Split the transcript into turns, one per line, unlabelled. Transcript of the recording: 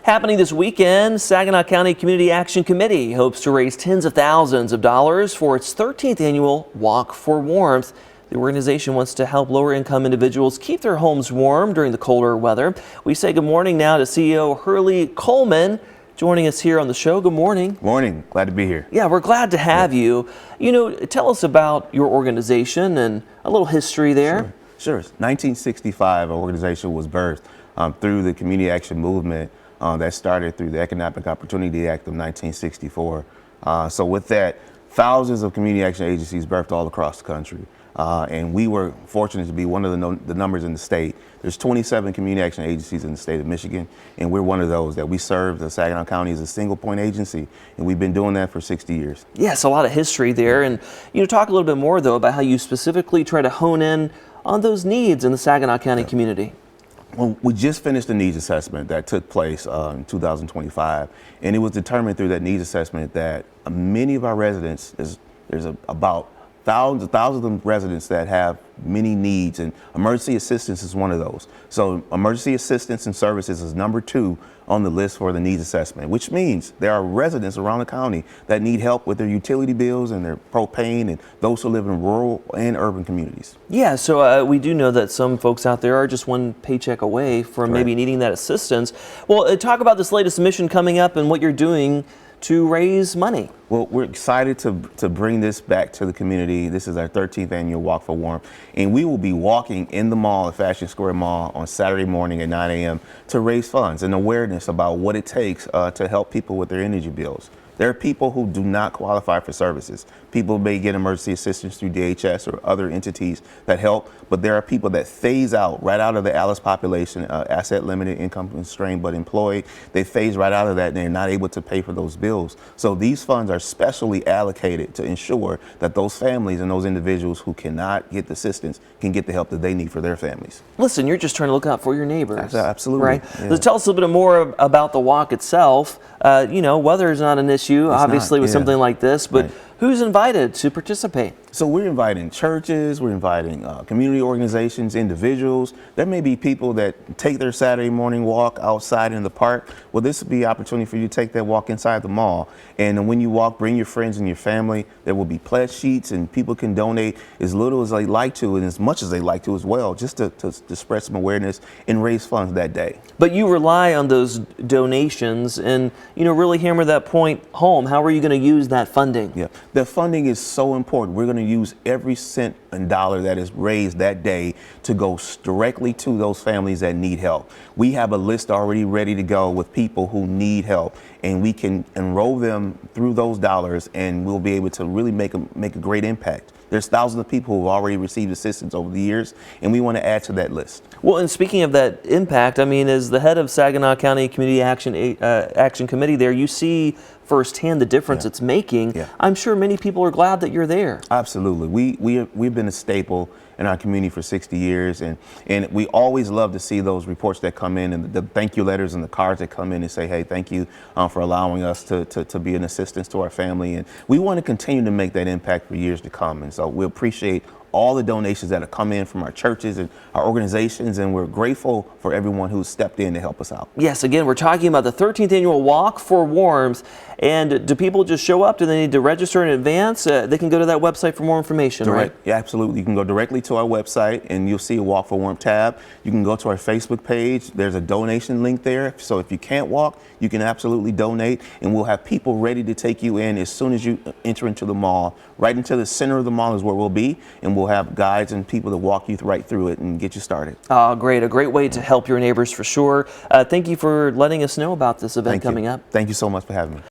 Happening this weekend, Saginaw County Community Action Committee hopes to raise tens of thousands of dollars for its 13th annual Walk for Warmth. The organization wants to help lower-income individuals keep their homes warm during the colder weather. We say good morning now to CEO Hurley Coleman, joining us here on the show. Good morning.
Morning. Glad to be here.
Yeah, we're glad to have you. Tell us about your organization and a little history there.
Sure. 1965, our organization was birthed through the community action movement that started through the Economic Opportunity Act of 1964. So with that, thousands of community action agencies birthed all across the country. And we were fortunate to be one of the numbers in the state. There's 27 community action agencies in the state of Michigan, and we're one of those that we serve the Saginaw County as a single point agency, and we've been doing that for 60 years.
Yes, a lot of history there. And talk a little bit more though about how you specifically try to hone in on those needs in the Saginaw County community.
Well, we just finished the needs assessment that took place in 2025, and it was determined through that needs assessment that many of our residents, there's about thousands of residents that have many needs, and emergency assistance is one of those. So emergency assistance and services is number 2 on the list for the needs assessment, which means there are residents around the county that need help with their utility bills and their propane, and those who live in rural and urban communities.
Yeah, so we do know that some folks out there are just one paycheck away from maybe needing that assistance. Well, talk about this latest mission coming up and what you're doing to raise money.
Well, we're excited to bring this back to the community. This is our 13th annual Walk for Warmth, and we will be walking in the mall at Fashion Square Mall on Saturday morning at 9 a.m. to raise funds and awareness about what it takes to help people with their energy bills. There are people who do not qualify for services. People may get emergency assistance through DHS or other entities that help, but there are people that phase out right out of the ALICE population, asset limited, income constrained, but employed. They phase right out of that and they're not able to pay for those bills. So these funds are specially allocated to ensure that those families and those individuals who cannot get the assistance can get the help that they need for their families.
Listen, you're just trying to look out for your neighbors.
Absolutely.
Right?
Yeah.
So tell us a little bit more about the walk itself. Weather is not an issue, obviously, with something like this, but who's invited to participate?
So we're inviting churches, we're inviting community organizations, individuals. There may be people that take their Saturday morning walk outside in the park. Well, this would be an opportunity for you to take that walk inside the mall. And when you walk, bring your friends and your family. There will be pledge sheets, and people can donate as little as they like to and as much as they like to as well, just to spread some awareness and raise funds that day. But
you rely on those donations and, really hammer that point home. How are you going to use that funding?
Yeah, the funding is so important. We're going to use every cent and dollar that is raised that day to go directly to those families that need help. We have a list already ready to go with people who need help, and we can enroll them through those dollars, and we'll be able to really make a great impact. There's thousands of people who have already received assistance over the years, and we want to add to that list.
Well, and speaking of that impact, as the head of Saginaw County Community Action Committee there, you see firsthand the difference it's making. Yeah. I'm sure many people are glad that you're there.
Absolutely. We've been a staple in our community for 60 years, and we always love to see those reports that come in and the thank you letters and the cards that come in and say, hey, thank you for allowing us to be an assistance to our family. And we want to continue to make that impact for years to come. And so we appreciate all the donations that have come in from our churches and our organizations, and we're grateful for everyone who's stepped in to help us out.
Yes, again, we're talking about the 13th annual Walk for Warmth. And do people just show up? Do they need to register in advance? They can go to that website for more information, right?
Yeah, absolutely. You can go directly to our website and you'll see a Walk for Warmth tab. You can go to our Facebook page. There's a donation link there. So if you can't walk, you can absolutely donate, and we'll have people ready to take you in as soon as you enter into the mall. Right into the center of the mall is where we'll be, and we'll have guides and people to walk you right through it and get you started.
Oh, great. A great way to help your neighbors for sure. Thank you for letting us know about this event coming up.
Thank you so much for having me.